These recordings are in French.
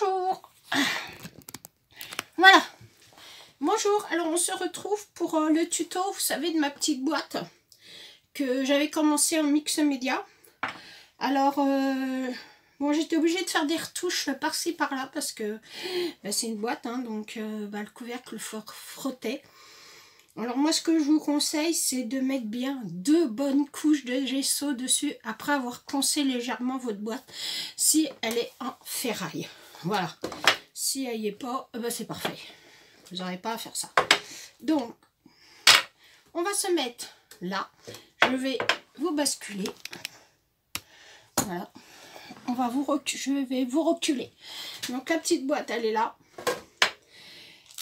Bonjour. Voilà. Bonjour. Alors on se retrouve pour le tuto, vous savez, de ma petite boîte que j'avais commencé en mix média. Alors bon, j'étais obligée de faire des retouches par-ci par-là parce que c'est une boîte, hein, donc le couvercle frottait. Alors moi, ce que je vous conseille, c'est de mettre bien 2 bonnes couches de gesso dessus après avoir poncé légèrement votre boîte si elle est en ferraille. Voilà. Si elle n'y est pas, c'est parfait. Vous n'aurez pas à faire ça. Donc, on va se mettre là. Je vais vous basculer. Voilà. Je vais vous reculer. Donc la petite boîte, elle est là.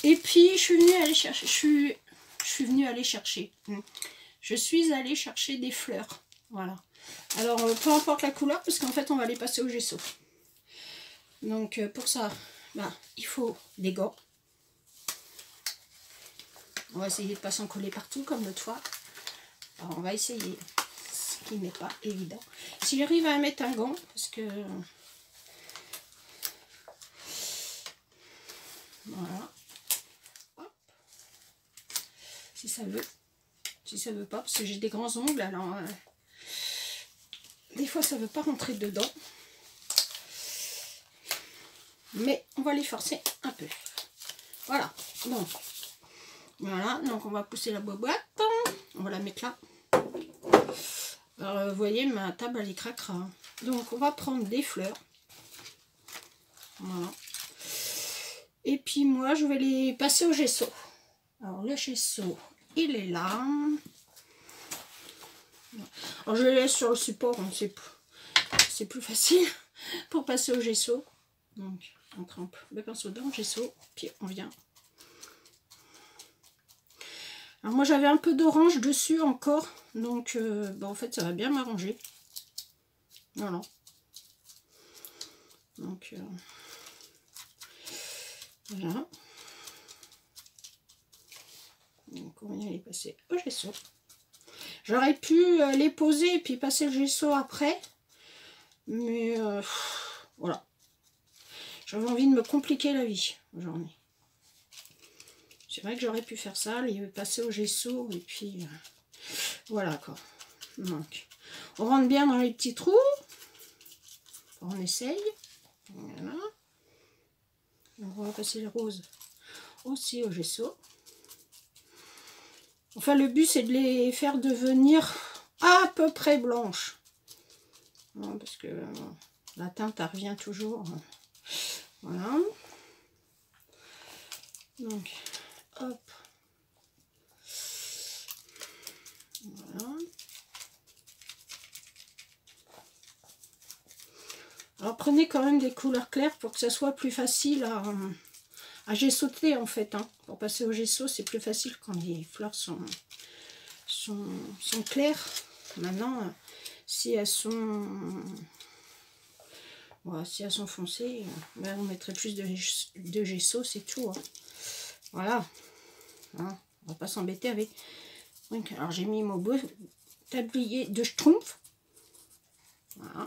Et puis, je suis venue aller chercher. Je suis allée chercher des fleurs. Voilà. Alors, peu importe la couleur, parce qu'en fait, on va les passer au gesso. Donc, pour ça, il faut des gants. On va essayer de ne pas s'en coller partout, comme l'autre fois. Alors, on va essayer, ce qui n'est pas évident. Si j'arrive à mettre un gant, parce que... Voilà. Hop. Si ça veut pas, parce que j'ai des grands ongles, alors... des fois, ça veut pas rentrer dedans. Mais on va les forcer un peu. Voilà. Donc on va pousser la boîte. On va la mettre là. Alors, vous voyez, ma table, elle est cracra. Donc, on va prendre des fleurs. Voilà. Et puis, moi, je vais les passer au gesso. Alors, le gesso, il est là. Alors, je les laisse sur le support. C'est plus facile pour passer au gesso. Donc, on trempe le pinceau dans le gesso. Puis, on vient. Alors, moi, j'avais un peu d'orange dessus encore. Donc, en fait, ça va bien m'arranger. Voilà. Donc, voilà. Donc, on vient les passer au gesso. J'aurais pu les poser et puis passer le gesso après. Mais, voilà. J'avais envie de me compliquer la vie aujourd'hui. C'est vrai que j'aurais pu faire ça, les passer au gesso et puis voilà quoi. Donc, on rentre bien dans les petits trous. On essaye. Voilà. Donc, on va passer les roses aussi au gesso. Enfin, le but c'est de les faire devenir à peu près blanches. Non, parce que la teinte elle revient toujours. Voilà. Donc, hop. Voilà. Alors prenez quand même des couleurs claires pour que ça soit plus facile à gessoter en fait. Hein. Pour passer au gesso, c'est plus facile quand les fleurs sont claires. Maintenant, si elles sont foncées, on mettrait plus de gesso, c'est tout. Hein. Voilà. Hein, on va pas s'embêter avec. Donc, alors j'ai mis mon beau tablier de Schtroumpf. Voilà.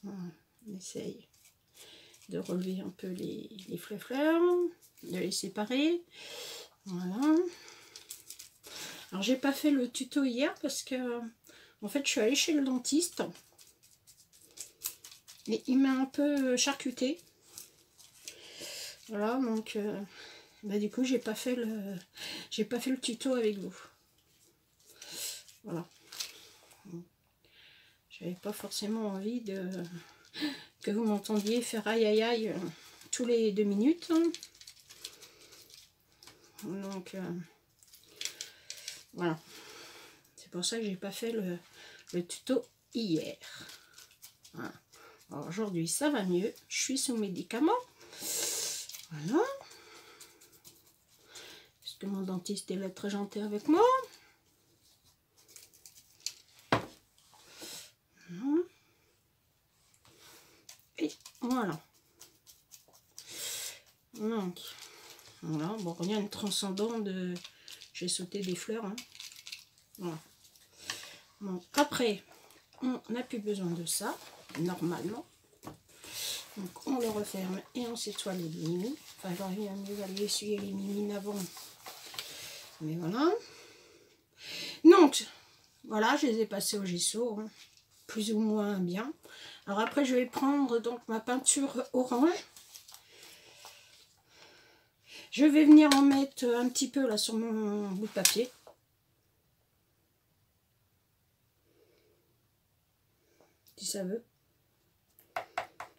On essaye de relever un peu les fleurs, de les séparer. Voilà. Alors j'ai pas fait le tuto hier parce que en fait je suis allée chez le dentiste et il m'a un peu charcuté. Voilà, donc du coup j'ai pas fait le tuto avec vous. Voilà. J'avais pas forcément envie que vous m'entendiez faire aïe aïe aïe tous les 2 minutes. Donc voilà. C'est pour ça que j'ai pas fait le tuto hier. Voilà. Alors aujourd'hui ça va mieux. Je suis sous médicaments. Voilà. Est-ce que mon dentiste est là très gentil avec moi? Et voilà. Donc, voilà. Bon, rien de transcendant de... J'ai sauté des fleurs. Hein. Voilà. Bon, après, on n'a plus besoin de ça, normalement. Donc on le referme et on s'étoile les mimi. Enfin, j'aurais mieux valu essuyer les mimi avant. Mais voilà. Donc, voilà, je les ai passés au gesso, hein, plus ou moins bien. Alors après, je vais prendre donc ma peinture orange. Je vais venir en mettre un petit peu là sur mon bout de papier. Si ça veut.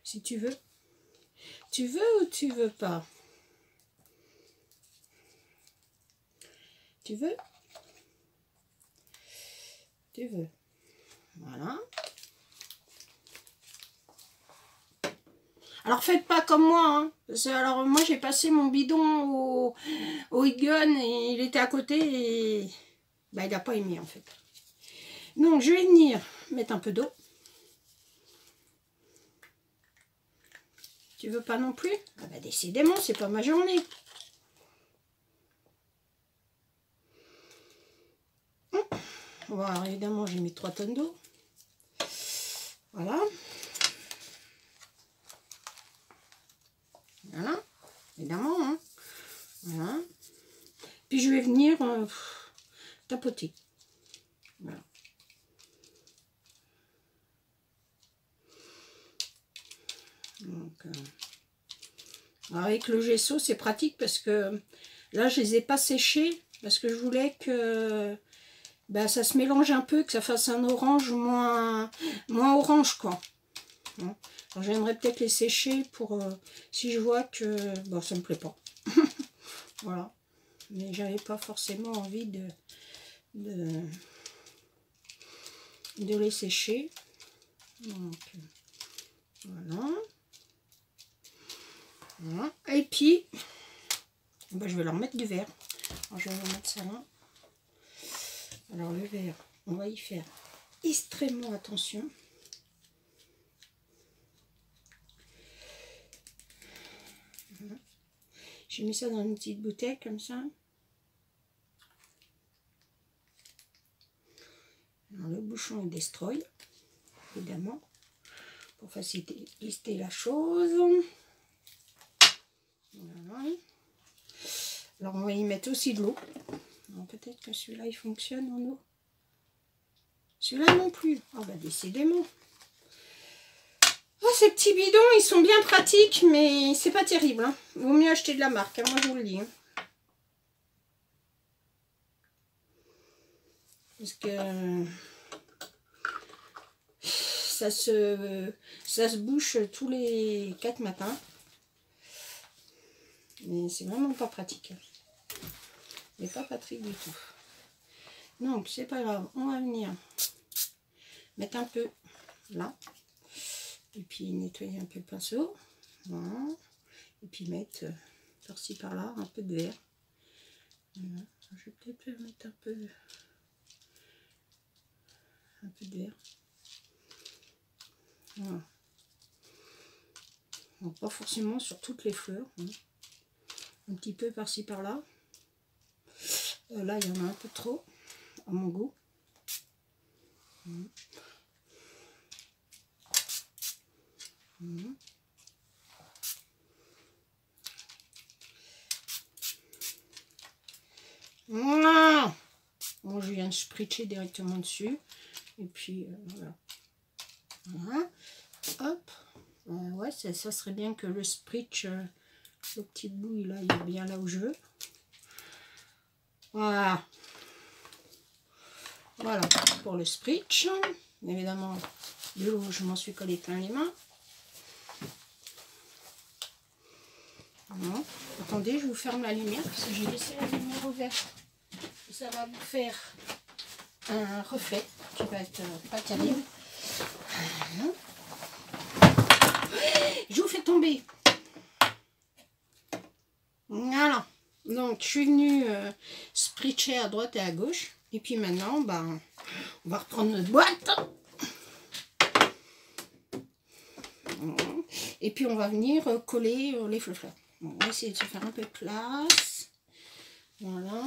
Si tu veux. Tu veux ou tu veux pas? Tu veux? Tu veux. Voilà. Alors faites pas comme moi, hein. Alors moi j'ai passé mon bidon au Egon et il était à côté et bah, il n'a pas aimé en fait. Donc je vais venir mettre un peu d'eau. Tu veux pas non plus? Ah bah, décidément, c'est pas ma journée. Voilà, évidemment j'ai mis 3 tonnes d'eau. Voilà. Voilà, évidemment. Hein. Voilà. Puis je vais venir tapoter. Voilà. Donc, avec le gesso, c'est pratique parce que là, je les ai pas séchés parce que je voulais que ben, ça se mélange un peu, que ça fasse un orange moins orange, quoi. Hein. Alors, j'aimerais peut-être les sécher pour si je vois que bon, ça me plaît pas. Voilà. Mais j'avais pas forcément envie de les sécher. Donc, voilà. Voilà. Et puis, ben, je vais leur mettre du vert. Alors, je vais leur mettre ça là. Alors, le vert, on va y faire extrêmement attention. Voilà. J'ai mis ça dans une petite bouteille comme ça. Alors, le bouchon est destroy, évidemment, pour faciliter la chose. Voilà. Alors, on va y mettre aussi de l'eau. Peut-être que celui-là, il fonctionne en eau. Celui-là non plus. Ah bah, décidément. Oh, ces petits bidons, ils sont bien pratiques, mais c'est pas terrible. Hein. Il vaut mieux acheter de la marque, hein, moi je vous le dis. Hein. Parce que ça se bouche tous les 4 matins. Mais c'est vraiment pas pratique. Mais pas pratique du tout. Donc, c'est pas grave. On va venir mettre un peu là. Et puis nettoyer un peu le pinceau. Voilà. Et puis mettre par-ci par-là un peu de vert. Voilà. Je vais peut-être mettre un peu de vert. Voilà. Donc, pas forcément sur toutes les fleurs. Hein. Un petit peu par-ci par-là. Là, il y en a un peu trop, à mon goût. Voilà. Bon, je viens de spritcher directement dessus. Et puis, voilà. Voilà. Hop. Ouais, ça serait bien que le spritch, le petit bout, là, il est bien là où je veux. Voilà. Voilà pour le spritch. Évidemment, de l'eau, je m'en suis collé plein les mains. Voilà. Attendez, je vous ferme la lumière parce que j'ai laissé la lumière ouverte. Ça va vous faire un reflet qui va être pas terrible. Voilà. Je vous fais tomber. Voilà. Donc, je suis venue spritcher à droite et à gauche. Et puis maintenant, ben, on va reprendre notre boîte. Et puis, on va venir coller les fleurs. Bon, on va essayer de se faire un peu de place. Voilà.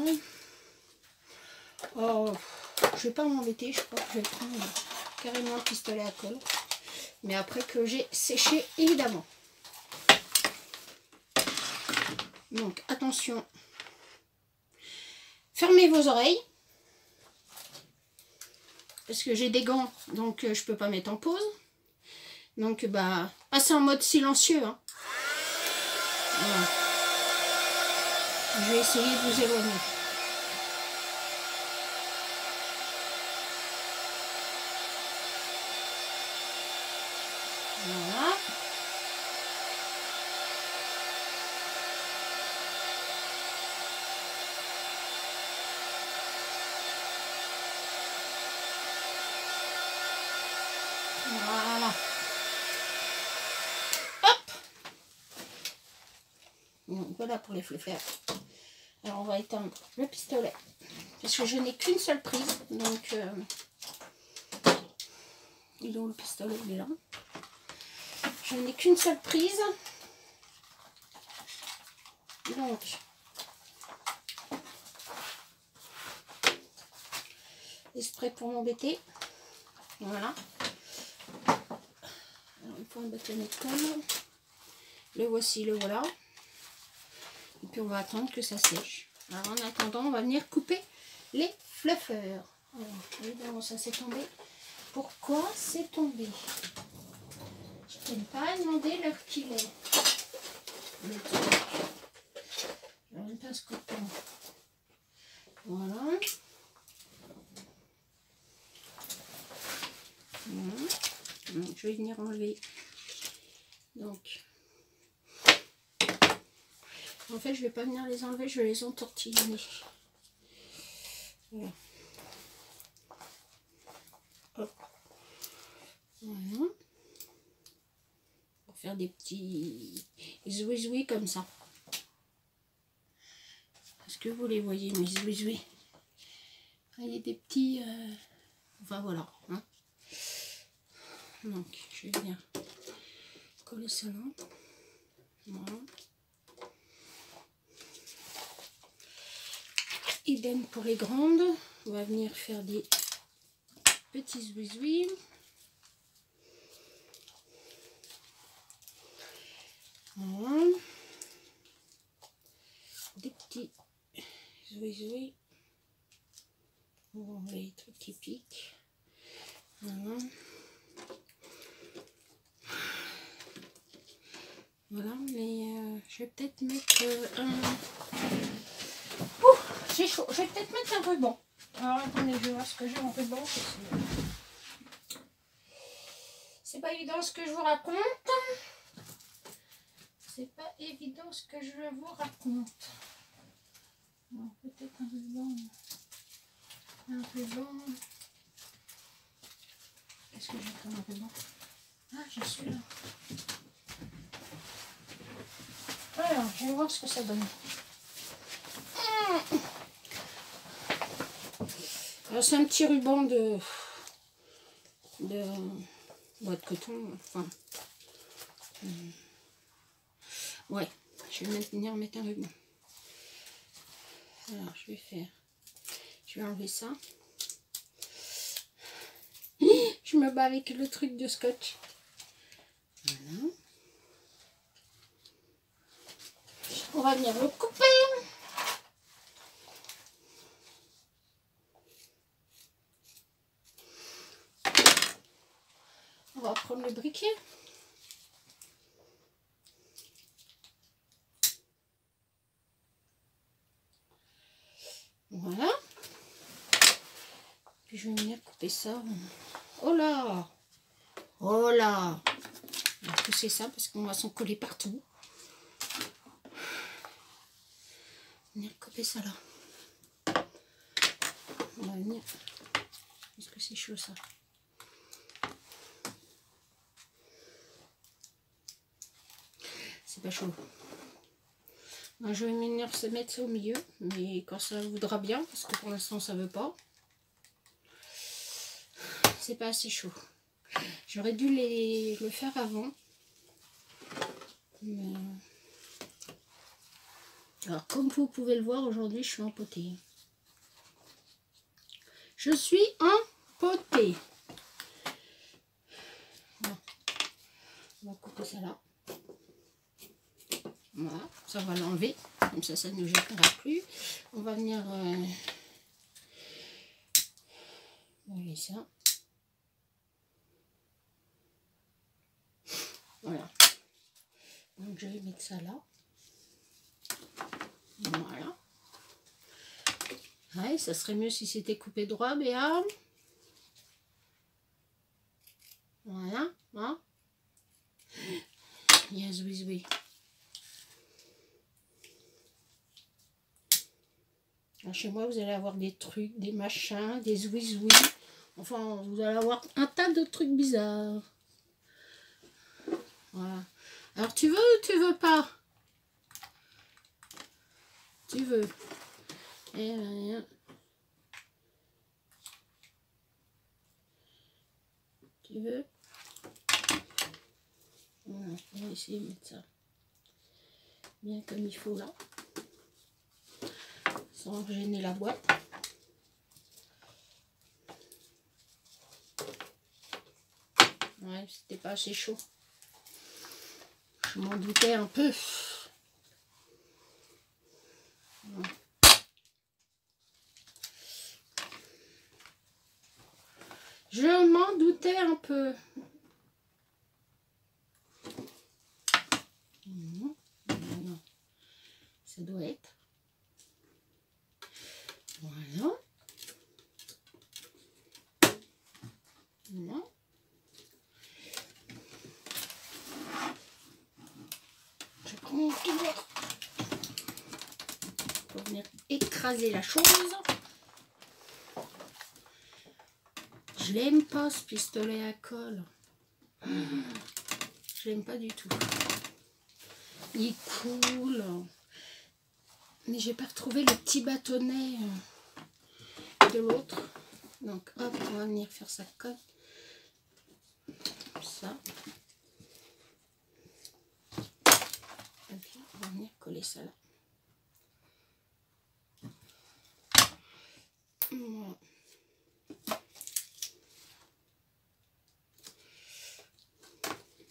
Oh, Je vais pas m'embêter, je crois que je vais prendre carrément le pistolet à colle. Mais après que j'ai séché, évidemment. Donc, attention. Fermez vos oreilles. Parce que j'ai des gants, donc je peux pas mettre en pause. Donc, bah, passez en mode silencieux. Hein. Voilà. Je vais essayer de vous éloigner. Voilà. Voilà. Hop. Donc, voilà pour les fluffers. Alors on va éteindre le pistolet. Parce que je n'ai qu'une seule prise. Donc il est où le pistolet? Il est là. Je n'ai qu'une seule prise. Donc les sprays pour m'embêter. Voilà. Alors, il faut un bâtonnet de colle. Le voici, le voilà. Et puis on va attendre que ça sèche. Alors en attendant, on va venir couper les fluffers. Alors, évidemment, ça s'est tombé. Pourquoi c'est tombé? Je n'ai pas demandé l'heure qu'il est. Le truc. Alors, une pince coton. Voilà. Voilà. Donc, je vais venir enlever. Donc, en fait, je vais pas venir les enlever, je vais les entortillonner. Voilà. Hop. Voilà. Pour faire des petits zouizoui comme ça. Est-ce que vous les voyez, mes zouizoui? Il y a des petits... Enfin, voilà. Hein. Donc, je vais venir coller ça là. Voilà. Idem pour les grandes. On va venir faire des petits zouizoui. Voilà. Des petits zouizoui. Bon, les trucs qui piquent. Voilà. Voilà, mais je vais peut-être mettre un... Ouh, j'ai chaud. Je vais peut-être mettre un ruban. Alors attendez, je vais voir ce que j'ai en ruban. C'est pas évident ce que je vous raconte. C'est pas évident ce que je vous raconte. Alors peut-être un ruban. Un ruban. Qu'est-ce que j'ai comme un ruban? Ah, j'ai celui-là. Alors, je vais voir ce que ça donne. Alors, c'est un petit ruban de bois de coton. Enfin, ouais, je vais venir mettre un ruban. Alors, je vais enlever ça. Je me bats avec le truc de scotch. Voilà. On va venir le couper. On va prendre le briquet. Voilà. Puis je vais venir couper ça. Oh là! Oh là! On va pousser ça parce qu'on va s'en coller partout. Venir couper ça là. On va venir. Est-ce que c'est chaud ça? C'est pas chaud. Donc, je vais venir se mettre ça au milieu, mais quand ça voudra bien, parce que pour l'instant ça veut pas. C'est pas assez chaud. J'aurais dû le faire avant. Mais... Alors comme vous pouvez le voir, aujourd'hui je suis empotée. Je suis empotée. Voilà. On va couper ça là. Voilà, ça va l'enlever. Comme ça ne nous gênera plus. On va venir... voyez ça. Voilà. Donc je vais mettre ça là. Voilà. Ouais, ça serait mieux si c'était coupé droit, Béa. Voilà. Hein? Yes, oui, oui. Alors, chez moi, vous allez avoir des trucs, des machins, des zouizoui. Enfin, vous allez avoir un tas de trucs bizarres. Voilà. Alors, tu veux ou tu veux pas? Tu veux. Et rien. Tu veux? Voilà, on va essayer de mettre ça bien comme il faut là. Sans gêner la boîte. Ouais, c'était pas assez chaud. Je m'en doutais un peu. Ouais. Je m'en doutais un peu. Non, ça doit être. Voilà. Voilà. Je prends mon petit doigt pour venir écraser la chose. Je l'aime pas ce pistolet à colle. Je l'aime pas du tout. Il coule. Mais j'ai pas retrouvé le petit bâtonnet de l'autre. Donc hop, on va venir faire ça comme ça. Et puis on va venir coller ça là. Voilà.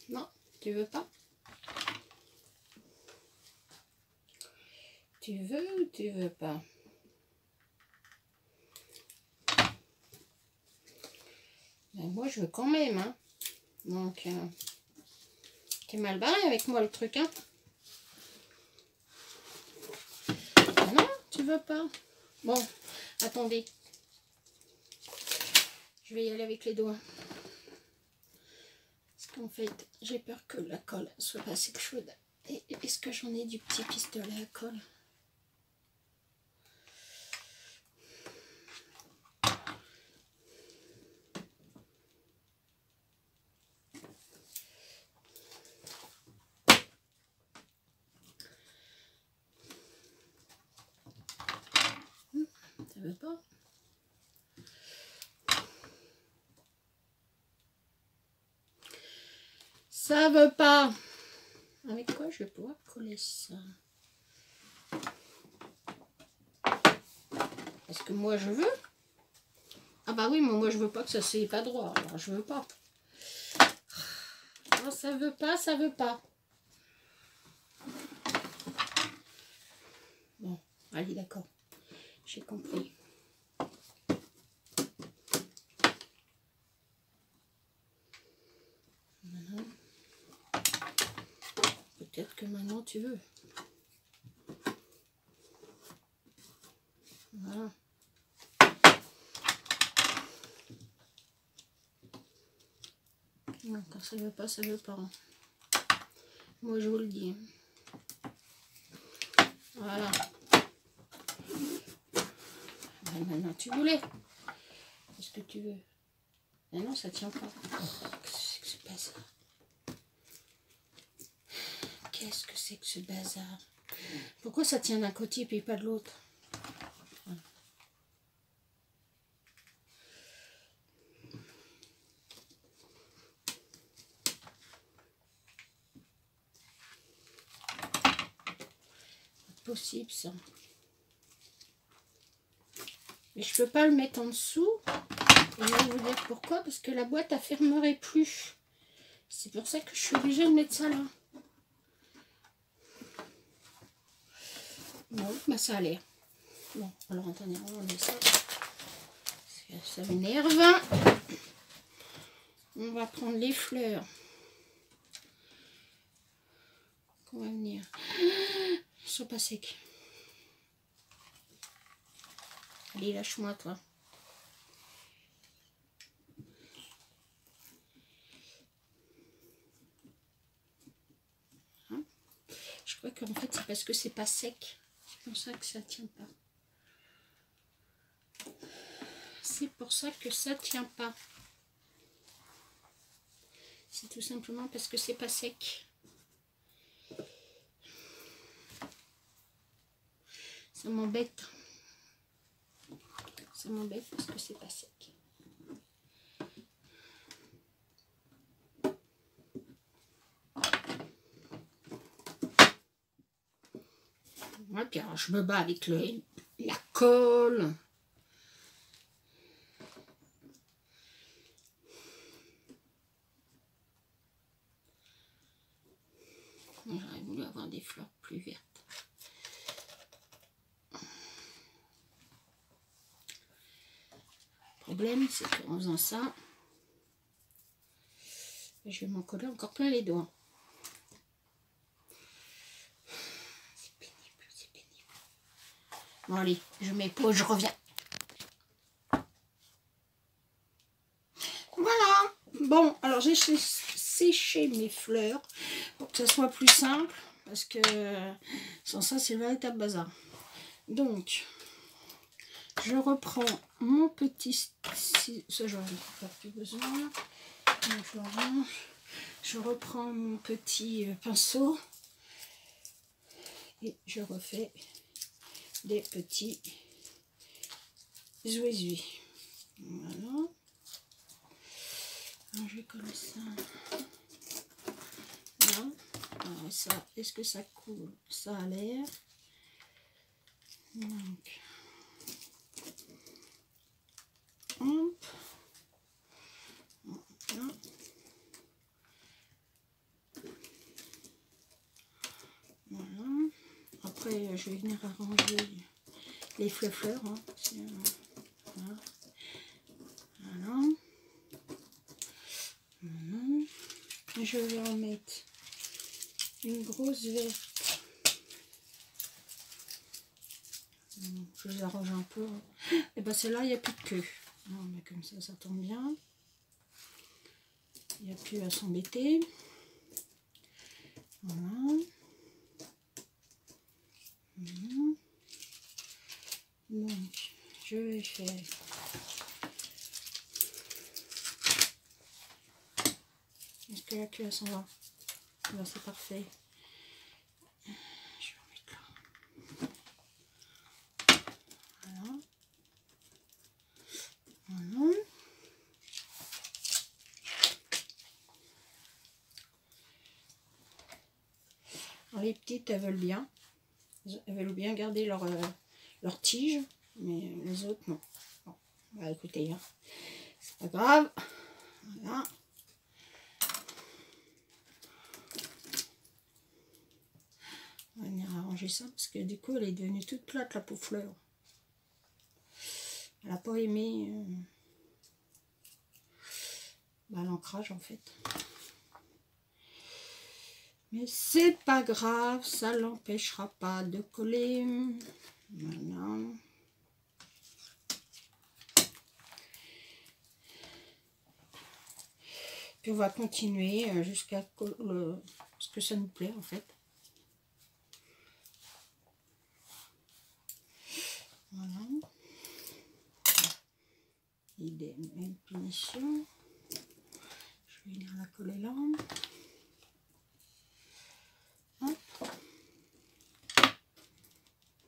Non, tu veux pas? Tu veux ou tu veux pas? Ben moi je veux quand même, hein. Donc t'es mal barré avec moi le truc, hein. Ah non, tu veux pas? Bon, attendez. Je vais y aller avec les doigts. Parce qu'en fait, j'ai peur que la colle soit pas assez chaude. Et est-ce que j'en ai du petit pistolet à colle? Ça veut pas? Ça veut pas. Avec quoi je vais pouvoir coller ça? Est-ce que moi je veux? Ah bah oui, mais moi je veux pas que ça c'est pas droit. Alors je veux pas. Non, ça veut pas, ça veut pas. Bon, allez, d'accord. J'ai compris. Peut-être que maintenant tu veux. Voilà. Non, quand ça veut pas, ça veut pas. Moi je vous le dis. Voilà. Ben, maintenant tu voulais. Qu'est-ce que tu veux? Mais non, ça tient pas. Qu'est-ce que c'est que ce bazar? Qu'est-ce que c'est que ce bazar? Pourquoi ça tient d'un côté et puis pas de l'autre? Voilà. Possible ça. Mais je peux pas le mettre en dessous. Et je vais vous dire pourquoi. Parce que la boîte ne fermerait plus. C'est pour ça que je suis obligée de mettre ça là. Bon, bah ça a l'air. Bon, alors attendez, on va enlever ça. Ça m'énerve. On va prendre les fleurs. Qu'on va venir. Ils sont pas secs. Allez, lâche-moi toi. Hein? Je crois qu'en fait c'est parce que c'est pas sec. C'est pour ça que ça tient pas. C'est pour ça que ça tient pas. C'est tout simplement parce que c'est pas sec. Ça m'embête. Ça m'embête parce que c'est pas sec. Ouais, puis alors je me bats avec la colle. J'aurais voulu avoir des fleurs plus vertes. Le problème, c'est qu'en faisant ça, je vais m'en coller encore plein les doigts. C'est pénible, c'est pénible. Bon allez, je mets pause, je reviens. Voilà. Bon, alors j'ai séché mes fleurs pour que ça soit plus simple. Parce que sans ça, c'est le véritable bazar. Donc, je reprends mon petit... Ça, j'en ai plus besoin. Je reprends mon petit pinceau. Et je refais des petits zouizouis. Voilà. Alors, je vais coller ça. Là. Alors, ça, est-ce que ça coule? Ça a l'air. Donc, hop. Voilà. Voilà. Après, je vais venir arranger les fleurs. Hein. Voilà. Voilà. Voilà. Je vais en mettre une grosse verte. Je les arrange un peu. Et bien celle-là, il n'y a plus de queue. Non, mais comme ça tombe bien. Il n'y a plus à s'embêter. Voilà. Voilà. Donc, je vais faire... Est-ce que la queue, elle s'en va? Là, c'est parfait. Je vais en mettre là. Voilà. Voilà. Alors, les petites, elles veulent bien. Elles veulent bien garder leur tige, mais les autres, non. Bon, bah écoutez, hein, c'est pas grave. Voilà. On va venir arranger ça parce que du coup, elle est devenue toute plate, la pauvre fleur. Elle n'a pas aimé l'ancrage en fait. Mais c'est pas grave, ça l'empêchera pas de coller. Voilà. Puis on va continuer jusqu'à ce que ça nous plaît en fait. Voilà. Idée, même punition. Je vais venir la coller là. Hop.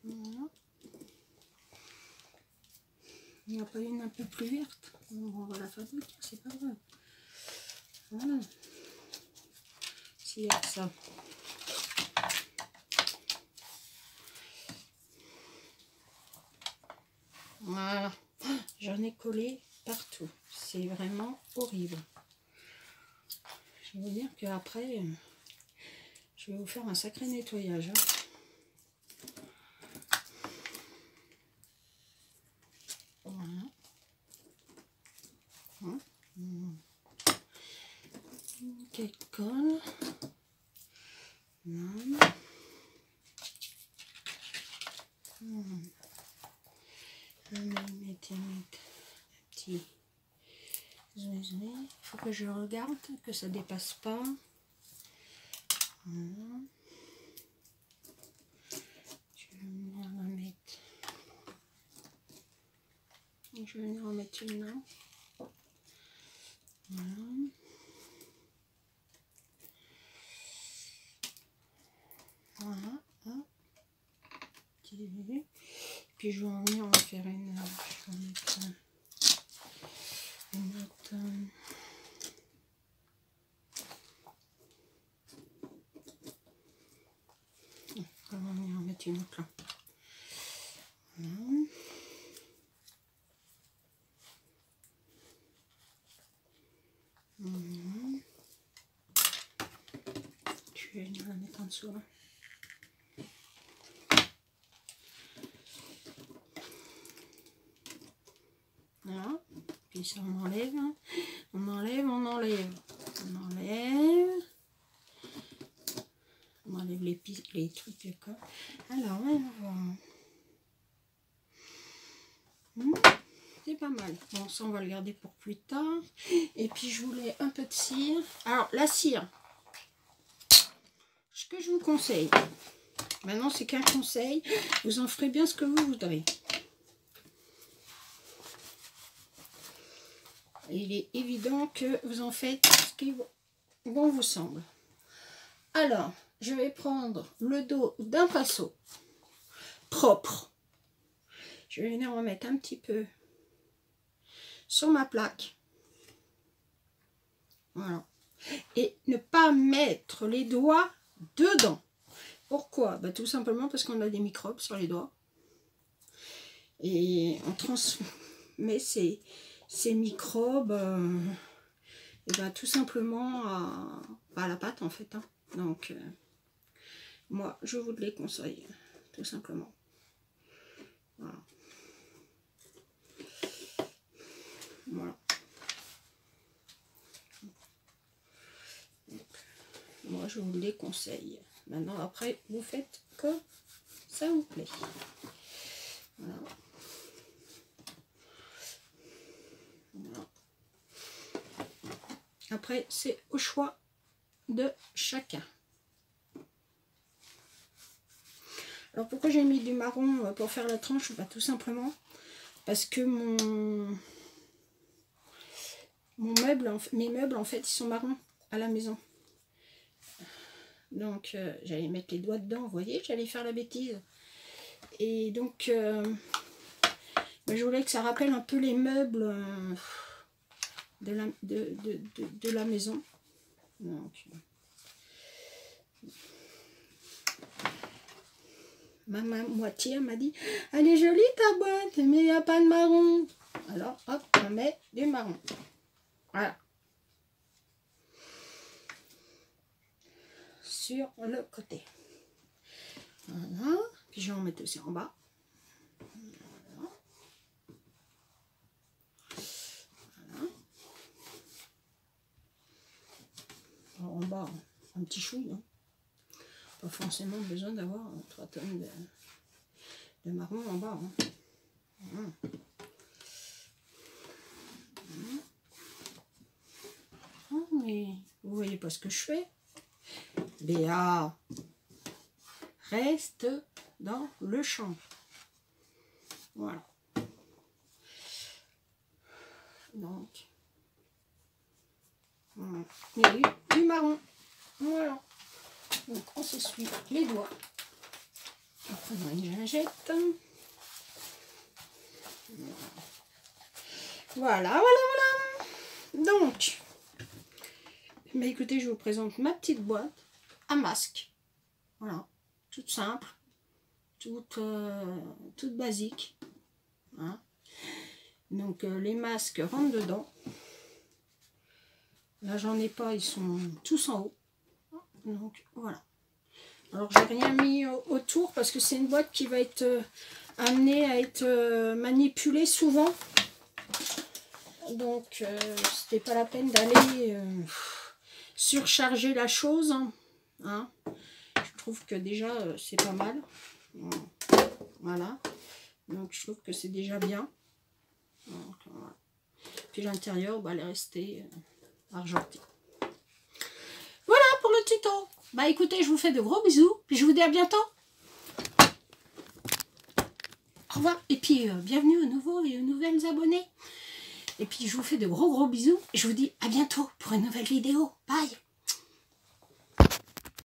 Voilà. Il n'y a pas une un peu plus verte. On va la fabriquer, c'est pas grave. Voilà. S'il y a que ça. Voilà. J'en ai collé partout. C'est vraiment horrible. Je vais vous dire qu'après, je vais vous faire un sacré nettoyage. Voilà. Ok, colle. Voilà. Petit. Il faut que je regarde que ça dépasse pas. Voilà. Je vais venir la mettre. Je vais venir en mettre une là. Voilà. Voilà. Hop. Puis je vais en venir en faire une. Je vais mettre une autre. On va venir en mettre une autre là. Voilà. Je vais venir la mettre en dessous là. Voilà. Puis ça on enlève. On enlève, on enlève. On enlève. On enlève les trucs de corps. Alors, on va voir. C'est pas mal. Bon, ça, on va le garder pour plus tard. Et puis, je voulais un peu de cire. Alors, la cire. Ce que je vous conseille. Maintenant, c'est qu'un conseil. Vous en ferez bien ce que vous voudrez. Il est évident que vous en faites ce qui bon vous semble. Alors, je vais prendre le dos d'un pinceau propre. Je vais venir en mettre un petit peu sur ma plaque. Voilà. Et ne pas mettre les doigts dedans. Pourquoi? Bah, tout simplement parce qu'on a des microbes sur les doigts. Et on transmet ces microbes et bah, tout simplement à la pâte en fait. Hein. Donc, moi, je vous les conseille, tout simplement. Voilà. Voilà. Donc, moi, je vous les conseille. Maintenant, après, vous faites comme ça vous plaît. Voilà. Voilà. Après, c'est au choix de chacun. Alors, pourquoi j'ai mis du marron pour faire la tranche? Bah, tout simplement parce que mes meubles, en fait, ils sont marrons à la maison. Donc, j'allais mettre les doigts dedans, vous voyez, j'allais faire la bêtise. Et donc, bah, je voulais que ça rappelle un peu les meubles de la maison. Donc, ma moitié m'a dit, elle est jolie ta boîte, mais il n'y a pas de marron. Alors, hop, on met du marron. Voilà. Sur le côté. Voilà. Puis je vais en mettre aussi en bas. Voilà. Voilà. Alors, en bas, un petit chouille. Hein. Pas forcément besoin d'avoir 3 tonnes de marron en bas. Hein. Voilà. Oh, mais vous voyez pas ce que je fais. Béa, reste dans le champ. Voilà. Donc, voilà. Il y a eu du marron. Voilà. Donc, on s'essuie les doigts. En prenant une gingette. Voilà, voilà, voilà. Donc, bah écoutez, je vous présente ma petite boîte à masque. Voilà, toute simple, toute basique. Hein. Donc les masques rentrent dedans. Là j'en ai pas, ils sont tous en haut. Donc voilà. Alors j'ai rien mis autour parce que c'est une boîte qui va être amenée à être manipulée souvent. Donc c'était pas la peine d'aller surcharger la chose. Hein. Je trouve que déjà c'est pas mal. Voilà. Donc je trouve que c'est déjà bien. Donc, voilà. Puis l'intérieur, bah, elle est restée argentée. Voilà pour le tuto. Bah écoutez, je vous fais de gros bisous. Puis je vous dis à bientôt. Au revoir. Et puis bienvenue aux nouveaux et aux nouvelles abonnés. Et puis je vous fais de gros bisous. Et je vous dis à bientôt pour une nouvelle vidéo. Bye.